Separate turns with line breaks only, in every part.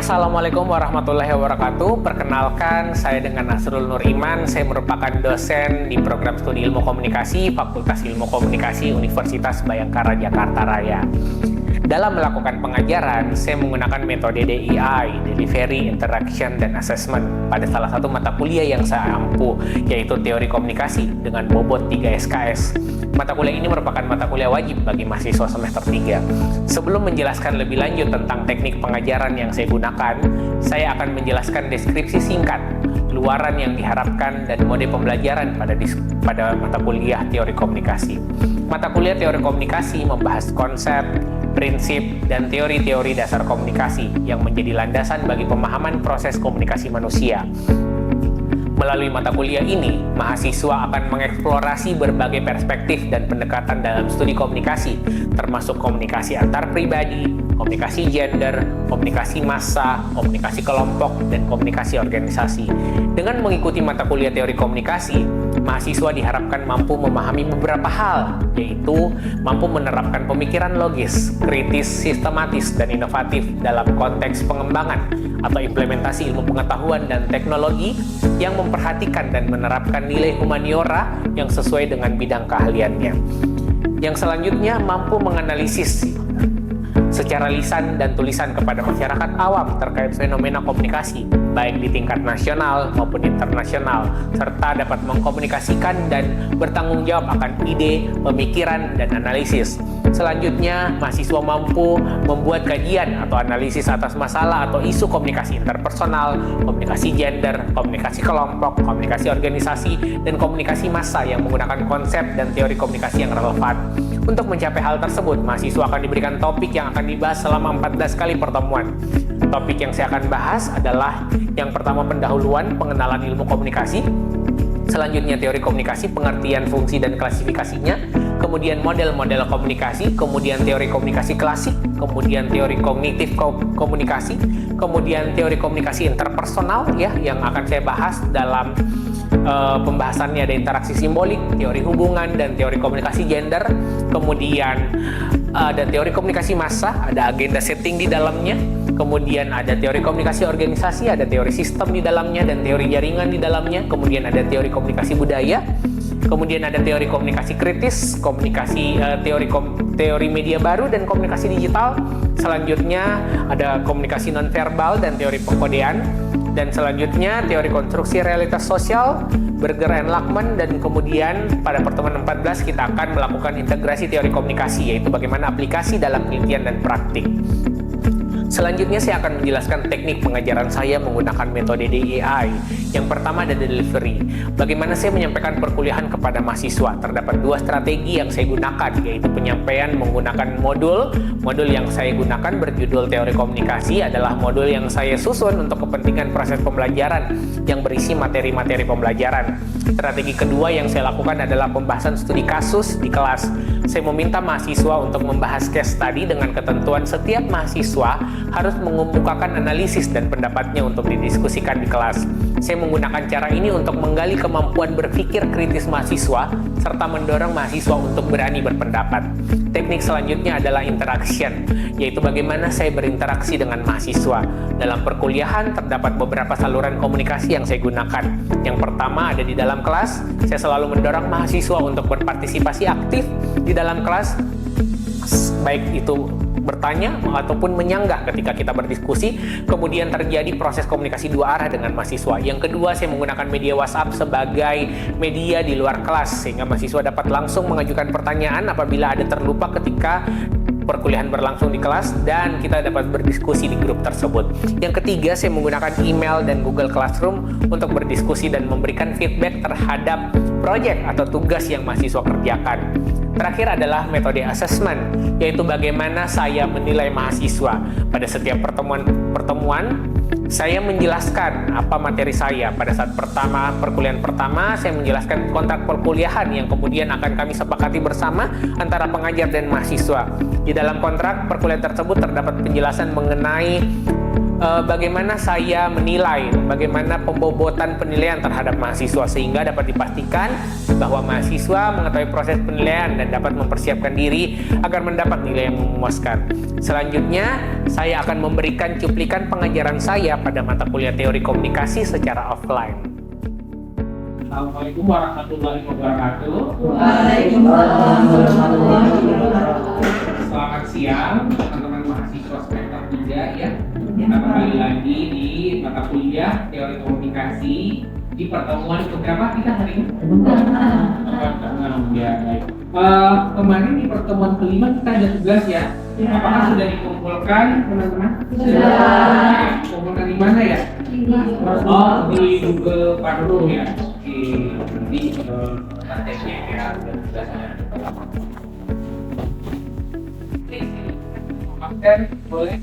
Assalamualaikum warahmatullahi wabarakatuh. Perkenalkan, saya dengan Nasrul Nur Iman. Saya merupakan dosen di program studi ilmu komunikasi Fakultas Ilmu Komunikasi Universitas Bhayangkara Jakarta Raya. Dalam melakukan pengajaran, saya menggunakan metode DEI, Delivery, Interaction, dan Assessment pada salah satu mata kuliah yang saya ampu, yaitu Teori Komunikasi dengan bobot 3 SKS. Mata kuliah ini merupakan mata kuliah wajib bagi mahasiswa semester 3. Sebelum menjelaskan lebih lanjut tentang teknik pengajaran yang saya gunakan, saya akan menjelaskan deskripsi singkat, luaran yang diharapkan, dan mode pembelajaran pada mata kuliah Teori Komunikasi. Mata kuliah Teori Komunikasi membahas konsep, prinsip, dan teori-teori dasar komunikasi yang menjadi landasan bagi pemahaman proses komunikasi manusia. Melalui mata kuliah ini, mahasiswa akan mengeksplorasi berbagai perspektif dan pendekatan dalam studi komunikasi, termasuk komunikasi antar pribadi, komunikasi gender, komunikasi massa, komunikasi kelompok, dan komunikasi organisasi. Dengan mengikuti mata kuliah teori komunikasi, mahasiswa diharapkan mampu memahami beberapa hal, yaitu mampu menerapkan pemikiran logis, kritis, sistematis, dan inovatif dalam konteks pengembangan atau implementasi ilmu pengetahuan dan teknologi yang memperhatikan dan menerapkan nilai humaniora yang sesuai dengan bidang keahliannya. Yang selanjutnya, mampu menganalisis secara lisan dan tulisan kepada masyarakat awam terkait fenomena komunikasi, baik di tingkat nasional maupun internasional, serta dapat mengkomunikasikan dan bertanggung jawab akan ide, pemikiran, dan analisis. Selanjutnya, mahasiswa mampu membuat kajian atau analisis atas masalah atau isu komunikasi interpersonal, komunikasi gender, komunikasi kelompok, komunikasi organisasi, dan komunikasi massa yang menggunakan konsep dan teori komunikasi yang relevan. Untuk mencapai hal tersebut, mahasiswa akan diberikan topik yang akan dibahas selama 14 kali pertemuan. Topik yang saya akan bahas adalah yang pertama pendahuluan, pengenalan ilmu komunikasi, selanjutnya teori komunikasi, pengertian fungsi dan klasifikasinya, kemudian model-model komunikasi, kemudian teori komunikasi klasik, kemudian teori kognitif komunikasi, kemudian teori komunikasi interpersonal yang akan saya bahas dalam pembahasannya ada interaksi simbolik, teori hubungan, dan teori komunikasi gender. Kemudian ada teori komunikasi massa, ada agenda setting di dalamnya. Kemudian ada teori komunikasi organisasi, ada teori sistem di dalamnya, dan teori jaringan di dalamnya. Kemudian ada teori komunikasi budaya. Kemudian ada teori komunikasi kritis, teori media baru dan komunikasi digital. Selanjutnya ada komunikasi nonverbal dan teori pengkodean. Dan selanjutnya teori konstruksi realitas sosial, Berger and Lachman, dan kemudian pada pertemuan 14 kita akan melakukan integrasi teori komunikasi, yaitu bagaimana aplikasi dalam penelitian dan praktik. Selanjutnya saya akan menjelaskan teknik pengajaran saya menggunakan metode DEI. Yang pertama ada delivery. Bagaimana saya menyampaikan perkuliahan kepada mahasiswa. Terdapat dua strategi yang saya gunakan, yaitu penyampaian menggunakan modul. Modul yang saya gunakan berjudul teori komunikasi adalah modul yang saya susun untuk kepentingan proses pembelajaran yang berisi materi-materi pembelajaran. Strategi kedua yang saya lakukan adalah pembahasan studi kasus di kelas. Saya meminta mahasiswa untuk membahas case study dengan ketentuan setiap mahasiswa harus mengemukakan analisis dan pendapatnya untuk didiskusikan di kelas. Saya menggunakan cara ini untuk menggali kemampuan berpikir kritis mahasiswa serta mendorong mahasiswa untuk berani berpendapat. Teknik selanjutnya adalah interaction, yaitu bagaimana saya berinteraksi dengan mahasiswa. Dalam perkuliahan terdapat beberapa saluran komunikasi yang saya gunakan. Yang pertama ada di dalam kelas. Saya selalu mendorong mahasiswa untuk berpartisipasi aktif di dalam kelas, baik itu bertanya ataupun menyanggah ketika kita berdiskusi. Kemudian terjadi proses komunikasi dua arah dengan mahasiswa. Yang kedua, saya menggunakan media WhatsApp sebagai media di luar kelas, sehingga mahasiswa dapat langsung mengajukan pertanyaan apabila ada terlupa ketika perkuliahan berlangsung di kelas, dan kita dapat berdiskusi di grup tersebut. Yang ketiga, saya menggunakan email dan Google Classroom untuk berdiskusi dan memberikan feedback terhadap proyek atau tugas yang mahasiswa kerjakan. Terakhir adalah metode assessment, yaitu bagaimana saya menilai mahasiswa. Pada setiap pertemuan, saya menjelaskan apa materi saya. Pada saat perkuliahan pertama, saya menjelaskan kontrak perkuliahan yang kemudian akan kami sepakati bersama antara pengajar dan mahasiswa. Di dalam kontrak perkuliahan tersebut terdapat penjelasan mengenai bagaimana saya menilai, bagaimana pembobotan penilaian terhadap mahasiswa sehingga dapat dipastikan bahwa mahasiswa mengetahui proses penilaian dan dapat mempersiapkan diri agar mendapat nilai yang memuaskan. Selanjutnya, saya akan memberikan cuplikan pengajaran saya pada mata kuliah teori komunikasi secara offline. Assalamualaikum warahmatullahi wabarakatuh.
Waalaikumsalam warahmatullahi wabarakatuh.
Selamat siang teman-teman mahasiswa semester 3 ya. Kita kembali lagi di mata kuliah teori komunikasi di pertemuan keberapa kita hari ini? Ya, baik. Kemarin di pertemuan kelima kita ada tugas ya. Apakah sudah dikumpulkan teman-teman?
Sudah.
Kumpulkan di mana ya? Oh, di Google Classroom ya. Di prakteknya ya, tugasnya. Oke, boleh.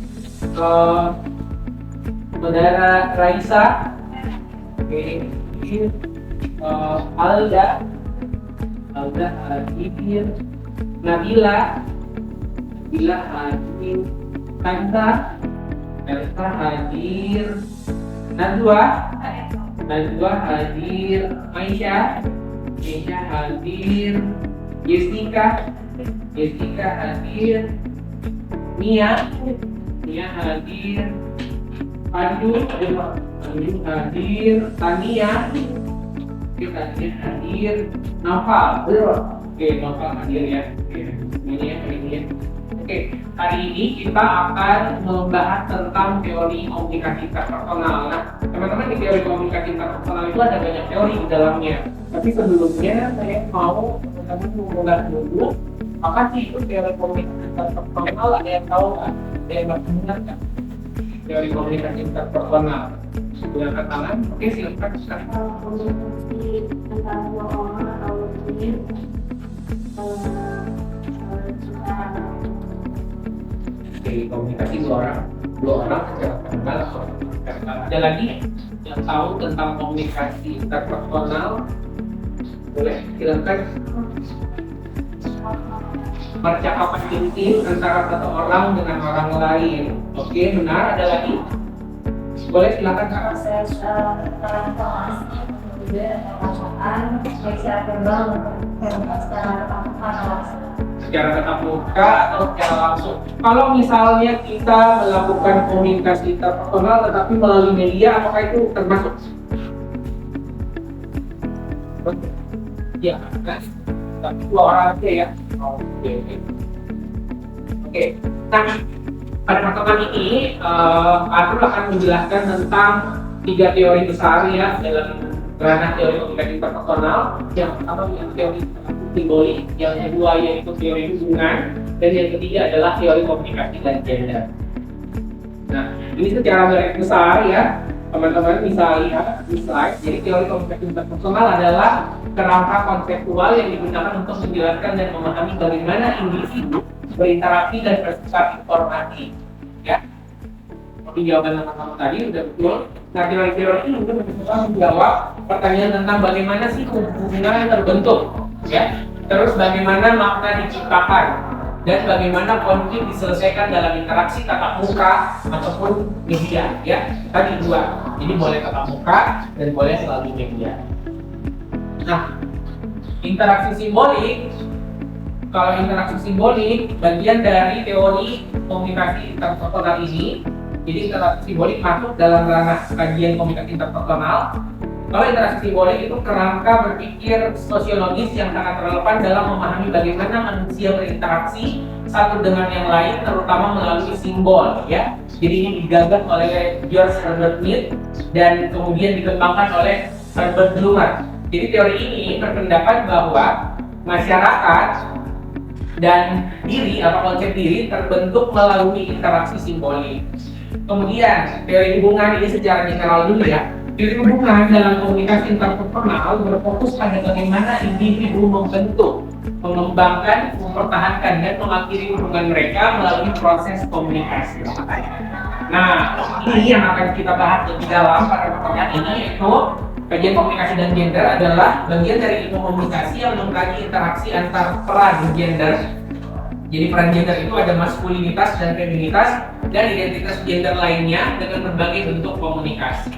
Saudara Raisa, Alda hadir, Nabila hadir, Tanta hadir, Najwa hadir, Aisyah hadir, Jessica hadir, Mia hadir, Pandu hadir, Tania hadir, Noval. Oke, Noval hadir ya. Ini ya. Oke, hari ini kita akan membahas tentang teori komunikasi interpersonal. Nah, teman-teman, di teori komunikasi interpersonal itu ada banyak teori di dalamnya. Tapi sebelumnya saya mau teman-teman mengulas dulu apa sih itu teori komunikasi interpersonal. Ada yang tahu nggak? Ada yang mendengar nggak? Teori komunikasi interpersonal. Silakan tangan. Oke, silakan.
Komunikasi antara dua orang atau lebih.
Komunikasi dua orang secara verbal. Ada lagi yang tahu tentang komunikasi interpersonal? Boleh silakan. Percakapan intim antara satu orang dengan orang lain. Oke, benar. Ada lagi? Boleh silakan Kak.
Proses transformasi kemudian perasaan baik secara verbal maupun secara tatap muka.
Secara tatap muka atau secara langsung. Kalau misalnya kita melakukan komunikasi interpersonal tetapi melalui media, apakah itu termasuk? Ya, kan? Tapi dua orang aja ya. Oke. Nah, pada pertemuan ini Arthur akan menjelaskan tentang 3 teori besar ya dalam ranah teori komunikasi interpersonal. Yang pertama yang teori simbolik, yang kedua yaitu teori hubungan, dan yang ketiga adalah teori komunikasi dan gender. Nah, ini secara garis besar ya, teman-teman bisa lihat di slide. Jadi teori komunikasi interpersonal adalah kerangka konseptual yang digunakan untuk menjelaskan dan memahami bagaimana individu berinteraksi dan bertukar informasi. Ya, seperti jawaban kamu tadi udah betul. Nah, teori-teori ini untuk menjawab pertanyaan tentang bagaimana sih hubungan terbentuk, ya. Terus bagaimana makna diciptakan dan bagaimana konflik diselesaikan dalam interaksi tatap muka ataupun media, ya. Tadi 2. Jadi boleh tatap muka dan boleh melalui media. Nah, interaksi simbolik. Kalau interaksi simbolik bagian dari teori komunikasi interpersonal ini. Jadi interaksi simbolik masuk dalam ranah kajian komunikasi interpersonal. Kalau interaksi simbolik itu kerangka berpikir sosiologis yang sangat relevan dalam memahami bagaimana manusia berinteraksi satu dengan yang lain, terutama melalui simbol, ya. Jadi ini digagas oleh George Herbert Mead dan kemudian dikembangkan oleh Herbert Blumer. Jadi teori ini berpendapat bahwa masyarakat dan diri atau konsep diri terbentuk melalui interaksi simbolik. Kemudian teori hubungan ini secara general dulu ya. Teori hubungan dalam komunikasi interpersonal berfokus pada bagaimana individu membentuk, mengembangkan, mempertahankan, dan mengakhiri hubungan mereka melalui proses komunikasi. Nah, ini yang akan kita bahas lebih dalam pada pertemuan ini, yaitu kajian komunikasi dan gender adalah bagian dari ilmu komunikasi yang mengkaji interaksi antar peran gender. Jadi peran gender itu ada maskulinitas dan feminitas dan identitas gender lainnya dengan berbagai bentuk komunikasi.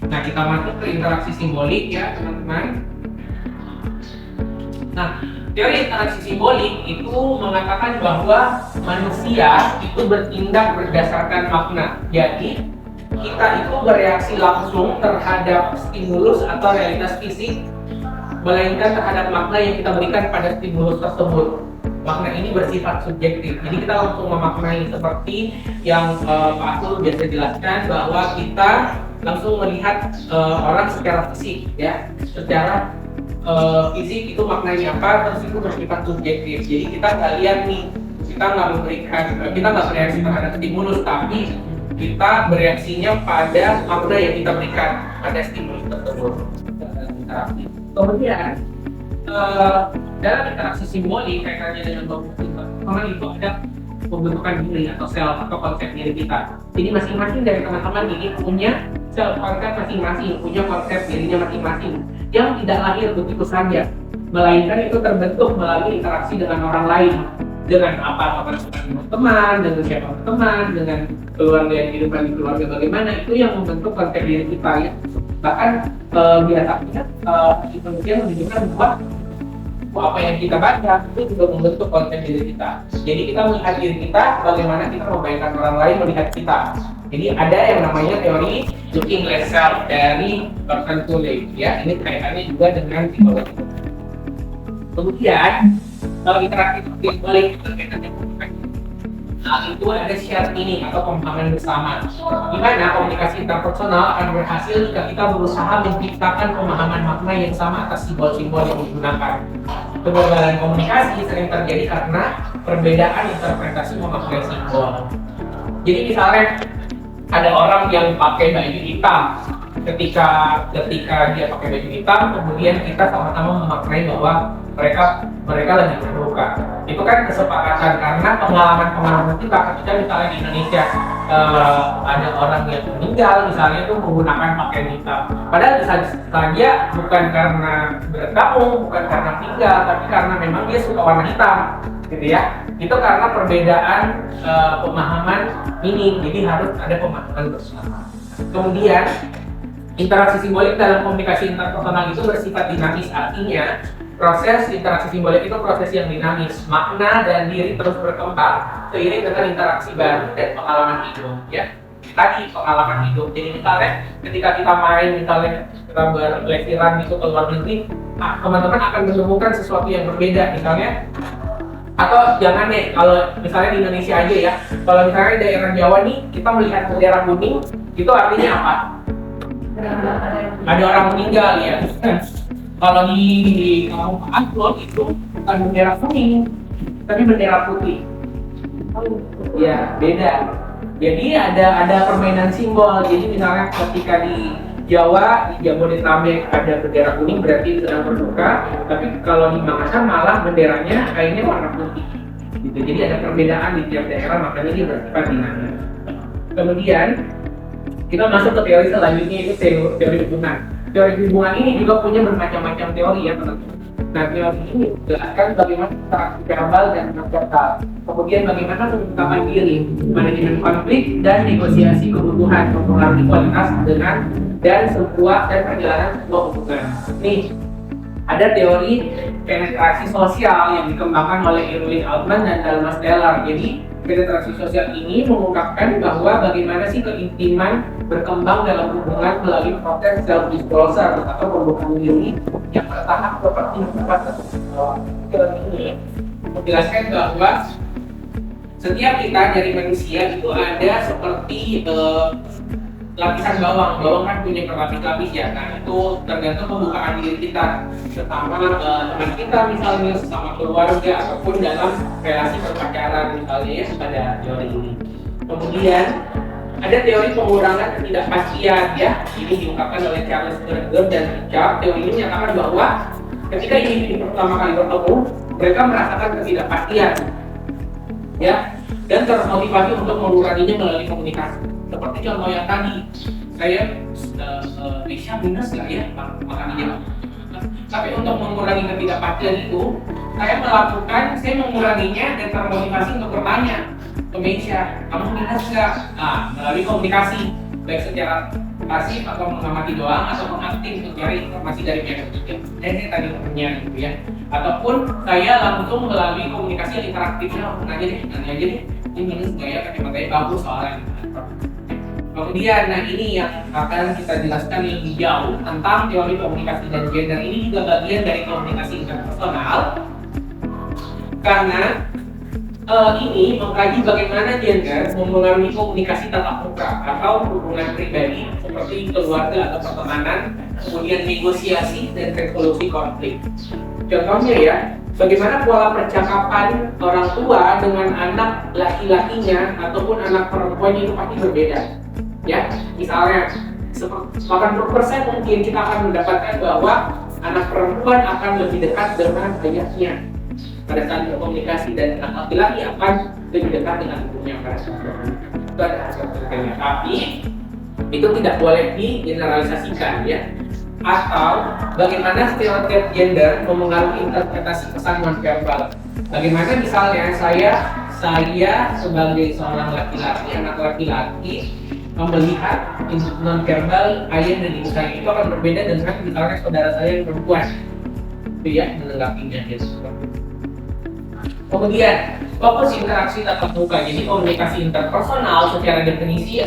Nah, kita masuk ke interaksi simbolik ya, teman-teman. Nah, teori interaksi simbolik itu mengatakan bahwa manusia itu bertindak berdasarkan makna. Jadi, kita itu bereaksi langsung terhadap stimulus atau realitas fisik, melainkan terhadap makna yang kita berikan pada stimulus tersebut. Makna ini bersifat subjektif. Jadi kita langsung memaknai seperti yang Pak Asul biasa jelaskan, bahwa kita langsung melihat orang secara fisik, ya, secara fisik itu maknanya apa, terus itu bersifat subjektif. Jadi kita nggak lihat nih, kita nggak bereaksi terhadap stimulus, tapi kita bereaksinya pada makna yang kita berikan pada stimulus tersebut. Kemudian dalam interaksi simbolik kaitannya dengan pembentukan itu ada pembentukan diri atau self atau konsep diri kita. Jadi masing-masing dari teman-teman ini punya self konsep masing-masing, punya konsep dirinya masing-masing yang tidak lahir begitu saja, melainkan itu terbentuk melalui interaksi dengan orang lain, dengan apa teman, dengan siapa teman, dengan keluarga yang kehidupan di keluarga bagaimana, itu yang membentuk konsep diri kita ya. Bahkan biasanya penelitian menunjukkan bahwa apa yang kita baca itu juga membentuk konsep diri kita. Jadi kita melihat diri kita, bagaimana kita membayangkan orang lain melihat kita. Jadi ada yang namanya teori looking glass self dari Bertrand Pulley ya. Ini kaitannya juga dengan psikologi. Kemudian kalau interaksi simbolik berkaitannya itu ada shared meaning atau pemahaman bersama, di mana komunikasi interpersonal akan berhasil jika kita berusaha menciptakan pemahaman makna yang sama atas simbol-simbol yang digunakan. Kegagalan komunikasi sering terjadi karena perbedaan interpretasi memaknai simbol. Jadi misalnya ada orang yang pakai baju hitam, ketika dia pakai baju hitam, kemudian kita sama-sama memaknai bahwa mereka lagi berduka. Itu kan kesepakatan karena pengalaman kita ketika misalnya di Indonesia ada orang yang meninggal misalnya itu menggunakan pakaian hitam. Padahal bisa saja bukan karena bertamu, bukan karena meninggal, tapi karena memang dia suka warna hitam, gitu ya. Itu karena perbedaan pemahaman ini, jadi harus ada pemahaman bersama. Kemudian interaksi simbolik dalam komunikasi interpersonal itu bersifat dinamis, artinya proses interaksi simbolik itu proses yang dinamis, makna dan diri terus berkembang seiring dengan interaksi baru dan pengalaman hidup ya. Tadi pengalaman hidup, jadi misalnya ketika kita main, misalnya kita berlesiran gitu ke luar negeri, teman-teman akan menemukan sesuatu yang berbeda misalnya. Atau jangan deh, kalau misalnya di Indonesia aja ya, kalau misalnya di daerah Jawa nih kita melihat bendera kuning, itu artinya apa? Ada orang meninggal ya. Kalau di kampung Pak Aslon itu bukan bendera kuning, tapi bendera putih. Ya, beda. Jadi ada permainan simbol. Jadi misalnya ketika di Jawa, di Jabodetabek ada bendera kuning berarti sedang berduka, tapi kalau di Makassar malah benderanya kayaknya warna putih. Gitu. Jadi ada perbedaan di tiap daerah, makanya dia bersifat dinamis. Kemudian kita masuk ke teori selanjutnya, itu teori hubungan. Teori hubungan ini juga punya bermacam-macam teori ya teman-teman. Nah, teori ini menjelaskan bagaimana interaksi verbal dan non-verbal, kemudian bagaimana pengungkapan diri, manajemen konflik dan negosiasi kebutuhan, mempengaruhi kualitas dengan dan perjalanan sebuah hubungan. Nih, ada teori penetrasi sosial yang dikembangkan oleh Erwin Altman dan Dalmas Taylor. Jadi penetrasi sosial ini mengungkapkan bahwa bagaimana sih keintiman berkembang dalam hubungan melalui proses self-disclosure atau pembukaan diri yang bertahap seperti empat. Teori ini menjelaskan bahwa setiap kita dari manusia itu ada seperti lapisan bawang kan punya berlapis-lapis ya. Nah itu tergantung pembukaan diri kita bersama teman kita misalnya, sama keluarga ataupun dalam relasi perpacaran misalnya ya, pada teori ini. Kemudian ada teori pengurangan ketidakpastian ya. Ini diungkapkan oleh Charles Berger dan Richard. Teori ini menyatakan bahwa ketika individu pertama kali bertemu, mereka merasakan ketidakpastian ya, dan termotivasi untuk menguranginya melalui komunikasi. Seperti contoh yang tadi, saya bisa minus nggak ya makanannya. Tapi untuk mengurangi ketidakpastian itu, saya menguranginya dan termotivasi untuk bertanya. Kemeja, kamu minus nggak? Nah, melalui komunikasi, baik secara pasif atau mengamati doang ataupun aktif untuk cari informasi dari pihak ketiga. Ini tadi umumnya gitu ya. Ataupun saya langsung melalui komunikasi yang interaktifnya, nanya aja deh, ini minus nggak ya? Katanya bagus soalnya. Kemudian, nah ini yang akan kita jelaskan lebih jauh tentang teori komunikasi dan gender. Ini juga bagian dari komunikasi interpersonal karena ini mengkaji bagaimana gender mempengaruhi komunikasi tatap muka atau hubungan pribadi seperti keluarga atau pertemanan, kemudian negosiasi dan resolusi konflik. Contohnya ya, bagaimana pola percakapan orang tua dengan anak laki-lakinya ataupun anak perempuannya itu pasti berbeda. Ya, misalnya 80% mungkin kita akan mendapatkan bahwa anak perempuan akan lebih dekat dengan ayahnya pada saat berkomunikasi dan anak laki-laki akan lebih dekat dengan ibunya pada saat berkomunikasi. Itu ada hasil-hasilnya. Tapi itu tidak boleh digeneralisasikan ya. Atau bagaimana stereotip gender memengaruhi interpretasi pesan nonverbal. Bagaimana misalnya saya sebagai seorang laki-laki, anak laki-laki melihat nonverbal ayah dan ibu saya itu akan berbeda dengan misalnya saudara saya yang perempuan. Itu ya menanggapinya gitu. Kemudian fokus interaksi tatap muka, jadi komunikasi interpersonal secara definisi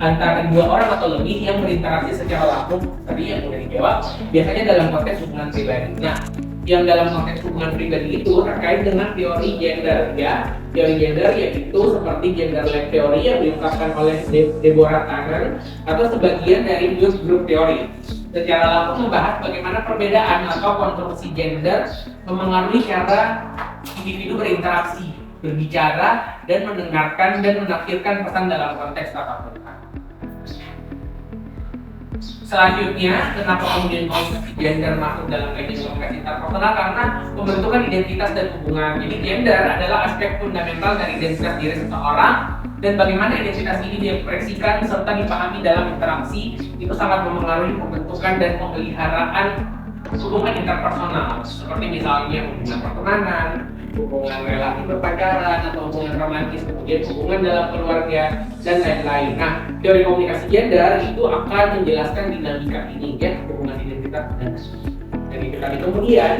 antara dua orang atau lebih yang berinteraksi secara langsung, tadi yang sudah dijawab, biasanya dalam konteks hubungan pribadi. Nah, yang dalam konteks hubungan pribadi itu terkait dengan teori gender ya. Teori gender yaitu seperti gender life theory yang diungkapkan oleh Deborah Tannen atau sebagian dari group teori. Secara langsung membahas bagaimana perbedaan atau konstruksi gender memengaruhi cara individu berinteraksi, berbicara, dan mendengarkan dan menafsirkan pesan dalam konteks tatap muka. Selanjutnya, kenapa kemudian komunikasi gender masuk dalam kajian komunikasi interpersonal? Karena pembentukan identitas dan hubungan. Jadi gender adalah aspek fundamental dari identitas diri seseorang dan bagaimana identitas ini diekspresikan serta dipahami dalam interaksi itu sangat memengaruhi pembentukan dan pemeliharaan hubungan interpersonal seperti misalnya hubungan pertemanan, hubungan relasi berpacaran atau hubungan romantis, kemudian hubungan dalam keluarga dan lain-lain. Nah, teori komunikasi gender itu akan menjelaskan dinamika ini ya, hubungan identitas dan itu tadi. Kemudian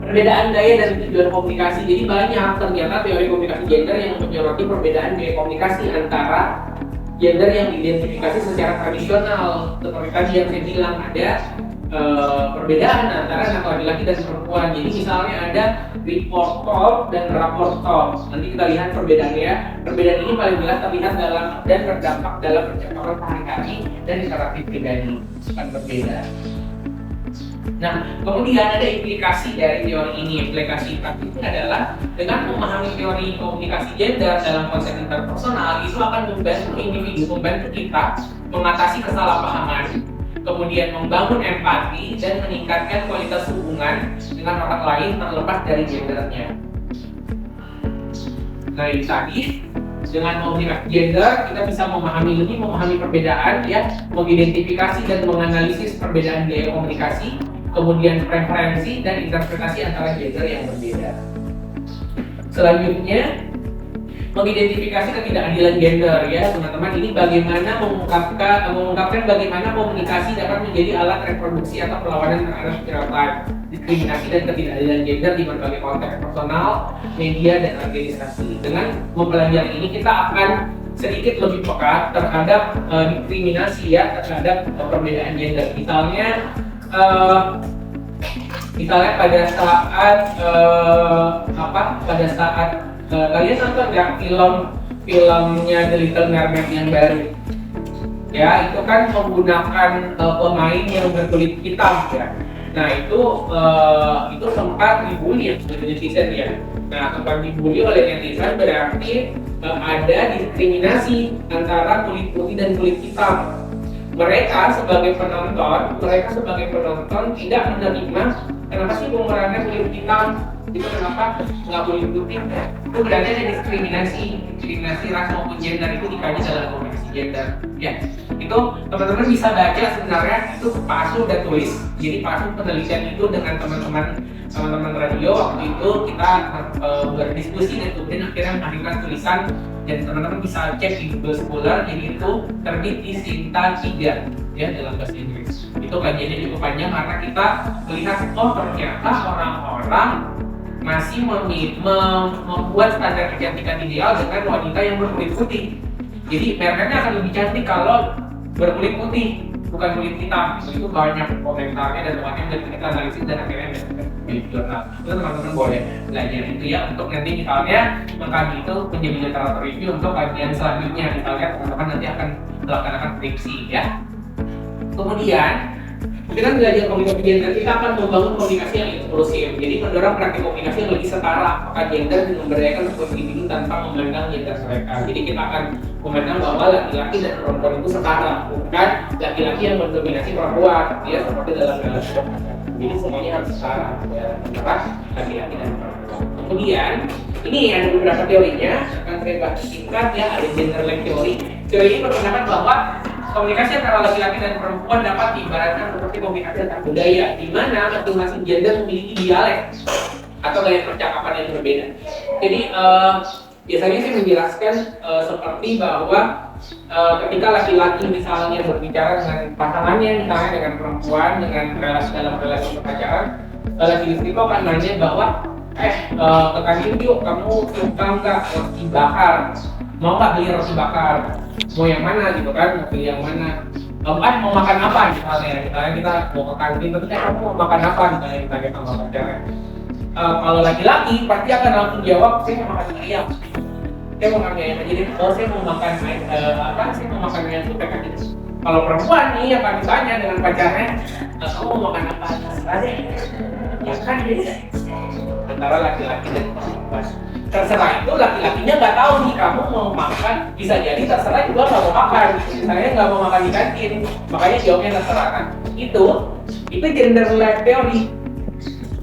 perbedaan gaya dan tujuan komunikasi. Jadi banyak ternyata teori komunikasi gender yang menyoroti perbedaan gaya komunikasi antara gender yang diidentifikasi secara tradisional. Seperti tadi yang saya bilang ada perbedaan antara anak laki-laki dan perempuan. Jadi misalnya ada report talk dan rapport talk. Nanti kita lihat perbedaannya. Perbedaan ini paling jelas terlihat dalam dan berdampak dalam percakapan sehari-hari dan interaktif pribadi. Akan berbeda. Nah, kemudian ada implikasi dari teori ini. Implikasi praktiknya adalah dengan memahami teori komunikasi gender dalam konsep interpersonal itu akan membantu individu, membantu kita mengatasi kesalahpahaman, kemudian membangun empati dan meningkatkan kualitas hubungan dengan orang lain terlepas dari gendernya. Nah, ini tadi dengan komunikasi gender kita bisa memahami perbedaan ya, mengidentifikasi dan menganalisis perbedaan gaya komunikasi, kemudian preferensi dan interpretasi antara gender yang berbeda. Selanjutnya mengidentifikasi ketidakadilan gender ya teman-teman. Ini bagaimana mengungkapkan bagaimana komunikasi dapat menjadi alat reproduksi atau perlawanan terhadap stereotip, diskriminasi dan ketidakadilan gender di berbagai konteks personal, media dan organisasi. Dengan mempelajari ini kita akan sedikit lebih peka terhadap diskriminasi ya, terhadap perbedaan gender. Misalnya pada saat kalian nonton nggak filmnya The Little Mermaid yang baru? Ya, itu kan menggunakan pemain yang berkulit hitam ya. Nah, itu sempat dibully oleh netizen ya. Nah, sempat dibully oleh netizen berarti ada diskriminasi antara kulit putih dan kulit hitam. Mereka sebagai penonton tidak menerima kenapa sih pemerannya kulit hitam, itu kenapa nggak kulit putih. Itu berarti ada diskriminasi ras maupun gender itu dikaji dalam komunikasi gender. Ya, Itu teman-teman bisa baca sebenarnya itu Pak Asu udah tulis. Jadi Pak Asu penelitian itu dengan teman-teman radio waktu itu kita berdiskusi dan kemudian akhirnya menghadirkan tulisan dan teman-teman bisa cek di Google Scholar. Jadi itu terbit di Sinta 3 ya dalam bahasa Inggris. Itu kajiannya cukup panjang karena kita melihat ternyata orang-orang masih membuat standar kecantikan ideal dengan wanita yang berkulit putih. Jadi mereka akan lebih cantik kalau berkulit putih, bukan kulit hitam. Itu banyak komentarnya dan banyak dari kita analisis dan akhirnya di jurnal. Itu teman-teman boleh belajar itu ya untuk nanti misalnya mengkaji itu menjadi literatur review untuk kajian selanjutnya. Misalnya teman-teman nanti akan melaksanakan skripsi ya. Kemudian kita belajar komunikasi gender, kita akan membangun komunikasi yang inklusif. Jadi mendorong praktik komunikasi yang lebih setara apakah gender dan memberdayakan sebuah individu tanpa memandang gender mereka. Jadi kita akan memandang bahwa laki-laki dan perempuan itu setara, bukan laki-laki yang mendominasi perempuan, ya seperti dalam relasi. Jadi semuanya harus setara, ya antara laki-laki dan perempuan. Kemudian ini ada beberapa teorinya, akan saya bahas singkat ya. Ada gender leg theory. Teori ini berpendapat bahwa komunikasi antara laki-laki dan perempuan dapat diibaratkan seperti komunikasi antar budaya, di mana masing-masing gender memiliki dialek atau gaya percakapan yang berbeda. Jadi biasanya saya menjelaskan seperti bahwa ketika laki-laki misalnya berbicara dengan pasangannya, misalnya dengan perempuan, dengan dalam relasi pacaran, laki-laki itu akan nanya bahwa ke kantin yuk, kamu suka nggak roti bakar? Mau nggak beli roti bakar? Mau yang mana gitu kan? Mau beli yang mana? Mau makan apa misalnya kita mau ke kantin, tapi kamu mau makan apa misalnya kita sama pacarnya. Kalau laki-laki pasti akan langsung jawab, saya mau makan ayam. Saya mau makan ayam. Jadi saya mau makan saya mau makan ayam supek aja. Kalau perempuan nih akan ditanya dengan pacarnya, kamu mau makan apa? Terserah deh. Ya kan jadi antara laki-laki dan perempuan. Terserah itu laki-lakinya nggak tahu nih kamu mau makan, bisa jadi terserah juga nggak mau makan. Misalnya nggak mau makan di kantin, makanya jawabnya terserah kan. Itu gender leg theory.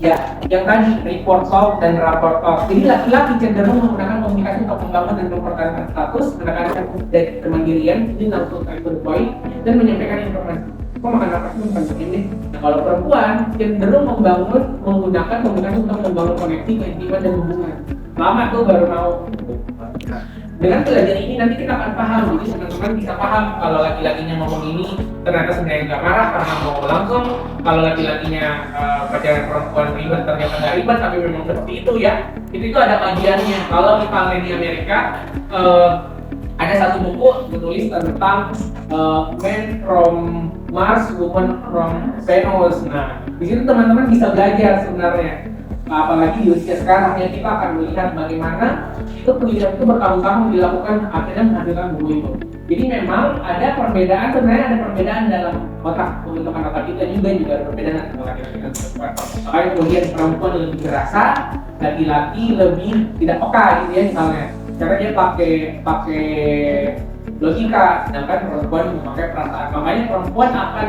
Ya, yang tadi report talk dan rapport talk. Jadi laki-laki cenderung menggunakan komunikasi untuk membangun dan mempertahankan status, menekankan dari kemandirian, ini langsung to the point, dan menyampaikan informasi. Kok makan apa sih penting deh. Nah, kalau perempuan cenderung menggunakan komunikasi untuk membangun koneksi, keintiman dan hubungan. Lama tuh baru mau. Dengan belajar ini nanti kita akan paham, jadi teman-teman bisa paham kalau laki-lakinya ngomong ini ternyata sebenarnya nggak marah karena mau langsung. Kalau laki-lakinya pacaran perempuan ribet ternyata nggak ribet, tapi memang seperti itu ya. Itu ada kajiannya. Kalau misalnya di Amerika ada satu buku menulis tentang Men from Mars, Women from Venus. Nah, di situ teman-teman bisa belajar sebenarnya. Apalagi di usia sekarang ya, kita akan melihat bagaimana itu penelitian itu bertahun-tahun dilakukan akhirnya menghasilkan buku itu. Jadi memang ada perbedaan, sebenarnya ada perbedaan dalam otak pembentukan otak kita juga ada perbedaan antara laki-laki dan perempuan. Makanya kemudian perempuan lebih berasa, laki-laki lebih tidak peka gitu ya misalnya, karena dia pakai logika, sedangkan perempuan memakai perasaan. Makanya perempuan akan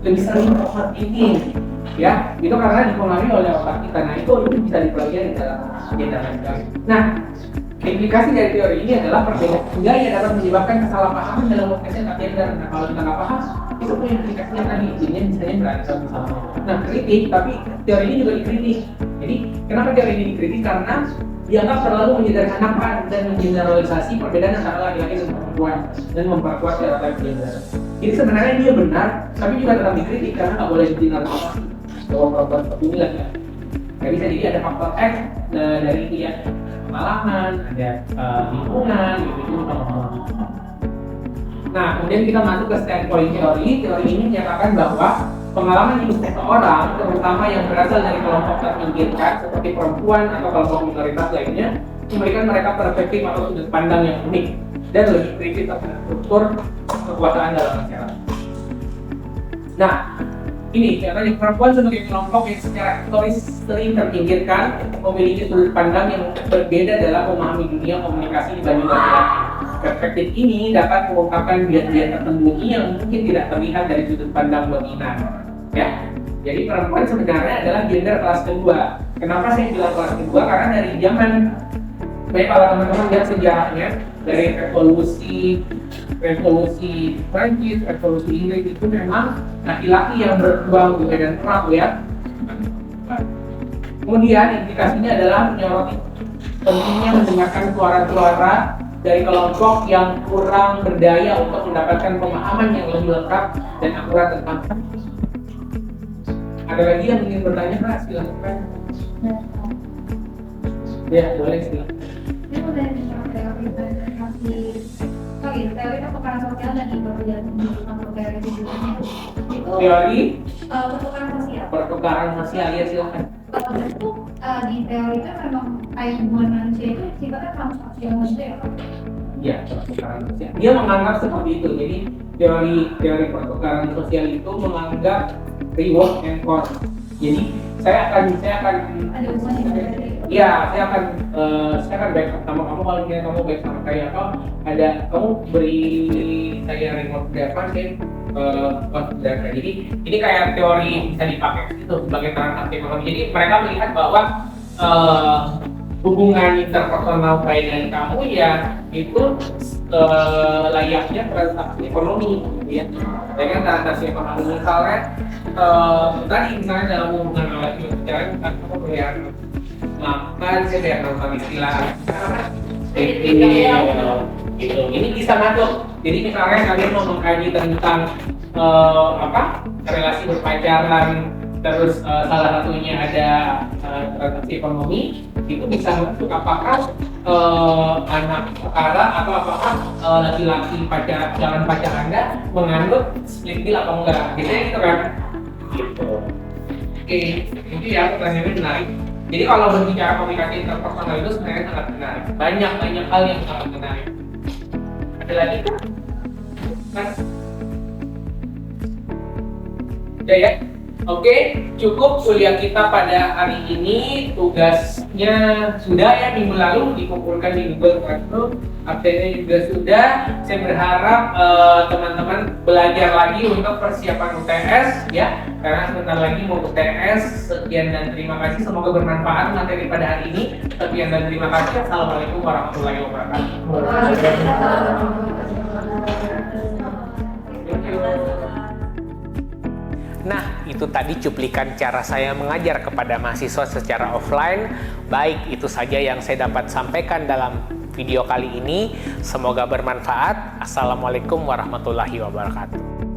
lebih sering overthinking. Ya, itu karena dipengaruhi oleh otak kita. Nah, itu bisa dipelajari dalam gender theory. Nah, implikasi dari teori ini adalah perbedaan budaya dapat menyebabkan kesalahpahaman dalam konteks gender. Nah, kalau kita nggak paham, itu punya implikasinya tadi, jadinya misalnya berantem sama. Nah, kritik, tapi teori ini juga dikritik. Jadi, kenapa teori ini dikritik? Karena dianggap terlalu menyederhanakan dan mengeneralisasi perbedaan antara laki-laki dan perempuan dan memperkuat stereotip gender. Jadi sebenarnya dia benar, tapi juga tetap dikritik karena nggak boleh digeneralisasi. Bahwa perempuan seperti ini lah ya. Nggak bisa, jadi ada faktor X dari dia pengalaman, ada lingkungan, gitu. Nah, kemudian kita masuk ke standpoint teori. Teori ini menyatakan bahwa pengalaman hidup seseorang, terutama yang berasal dari kelompok terpinggirkan seperti perempuan atau kelompok minoritas lainnya, memberikan mereka perspektif atau sudut pandang yang unik dan lebih kritis terhadap struktur kekuasaan dalam masyarakat. Nah, ini katanya perempuan sebagai kelompok yang secara historis sering terpinggirkan, memiliki sudut pandang yang berbeda dalam memahami dunia komunikasi dibanding laki-laki. Perspektif ini dapat mengungkapkan bias-bias tersembunyi yang mungkin tidak terlihat dari sudut pandang dominan. Ya, jadi perempuan sebenarnya adalah gender kelas kedua. Kenapa saya bilang kelas kedua? Karena dari zaman, baik kalau teman-teman lihat sejarahnya, dari revolusi revolusi Prancis, revolusi Inggris itu memang laki-laki yang berjuang di medan perang ya. Kemudian implikasinya adalah menyoroti pentingnya mendengarkan suara-suara dari kelompok yang kurang berdaya untuk mendapatkan pemahaman yang lebih lengkap dan akurat tentang. Ada lagi yang ingin bertanya, Kak? Silakan. Ya, boleh silakan.
Ini udah teori pertukaran sosial dan pekerjaan untuk teori tujuannya itu
Teori
pertukaran sosial
ya, silakan.
itu di teori itu memang kayak hubungan manusia itu sifatnya transaksional gitu ya Pak?
Ya, pertukaran sosial. Dia menganggap seperti itu. Jadi teori pertukaran sosial itu menganggap reward and cost. Jadi saya akan
Ada hubungannya dengan itu?
ya, saya akan backup sama kamu kalau misalnya kamu baik sama saya atau ada kamu beri saya remote berapa sih cost berapa. Jadi ini kayak teori bisa dipakai itu sebagai transaksi ekonomi. Jadi mereka melihat bahwa hubungan interpersonal saya dan kamu ya itu layaknya transaksi ekonomi, ya. Dengan transaksi ekonomi misalnya misalnya dalam hubungan laki pacaran kan kamu bayar makan, saya bayar nonton istilah gitu. Ini bisa masuk. Jadi misalnya kalian mau mengkaji tentang relasi berpacaran, terus salah satunya ada transaksi ekonomi, itu bisa masuk apakah anak setara atau apakah laki-laki calon pacar Anda menganut split bill atau enggak, gitu kan? Gitu. Oke, itu ya pertanyaannya menarik. Jadi kalau berbicara komunikasi interpersonal itu sebenarnya sangat menarik. Banyak hal yang sangat menarik. Ada lagi kan? Udah ya? Oke, cukup kuliah kita pada hari ini. Tugasnya sudah ya, minggu lalu dikumpulkan di Google Classroom. Absennya juga sudah. Saya berharap teman-teman belajar lagi untuk persiapan UTS ya, karena sebentar lagi mau UTS. Sekian dan terima kasih. Semoga bermanfaat materi pada hari ini. Sekian dan terima kasih. Assalamualaikum warahmatullahi wabarakatuh. Nah, itu tadi cuplikan cara saya mengajar kepada mahasiswa secara offline. Baik, itu saja yang saya dapat sampaikan dalam video kali ini. Semoga bermanfaat. Assalamualaikum warahmatullahi wabarakatuh.